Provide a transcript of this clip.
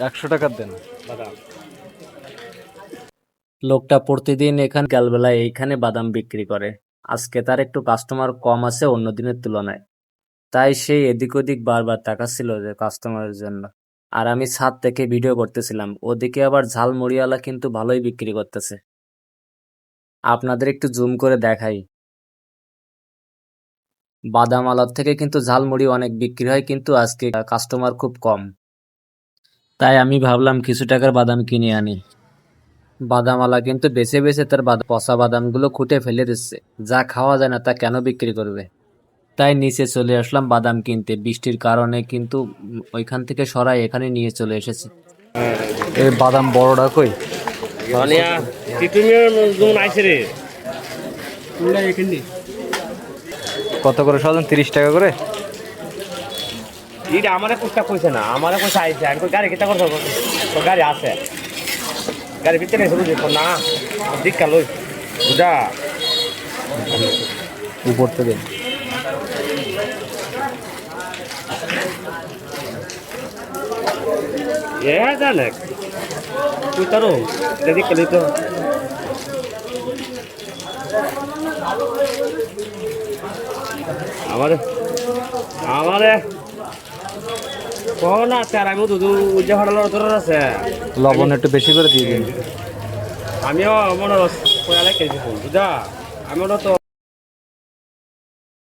100 টাকার দেন। বাদাম লোকটা প্রতিদিন এখানে বিকালবেলায় এইখানে বাদাম বিক্রি করে। আজকে তার একটু কাস্টমার কম আছে অন্য দিনের তুলনায়, তাই সে এদিক ওদিক বারবার তাকাচ্ছিল যে কাস্টমারের জন্য। আর আমি ছাদ থেকে ভিডিও করতেছিলাম, ওদিকে আবার ঝালমুড়িওয়ালা কিন্তু ভালোই বিক্রি করতেছে। আপনাদের একটু জুম করে দেখাই। বাদামওয়ালার থেকে কিন্তু ঝালমুড়ি অনেক বিক্রি হয়, কিন্তু আজকে কাস্টমার খুব কম, তাই আমি ভাবলাম কিছু টাকার বাদাম কিনে আনি। বাদামওয়ালা কিন্তু বেছে বেছে তার পচা বাদামগুলো খুঁটে ফেলে দিচ্ছে, যা খাওয়া যায় না তা কেন বিক্রি করবে। তাই নিচে চলে আসলাম বাদাম কিনতে, বৃষ্টির কারণে কিন্তু ওইখান থেকে সরাই এখানে নিয়ে চলে এসেছি। এই বাদাম বড়টা কই? ধনিয়া টিটুমির জুন আইছে রে। কত করে সাজান? 30 টাকা করে। এটা আমারে কুস্তা কইছে না, আমারে কইছে আইছে। আমি কই গাড়ি কিতা করছ? তো গাড়ি আছে, গাড়ি ভিতরে এসে বুঝি না দীক্ষা লই বুঝা উপর থেকে জানে তুই তারও দীক্ষা লই তো। আমারে আমারে কোন আছে আর আমি দুধ উজ্জা ফাটানোর তোর আছে। লবণ একটু বেশি করে দিয়ে দিন। আমিও মনে কয়ালে খেয়েছি বুঝা, আমি তো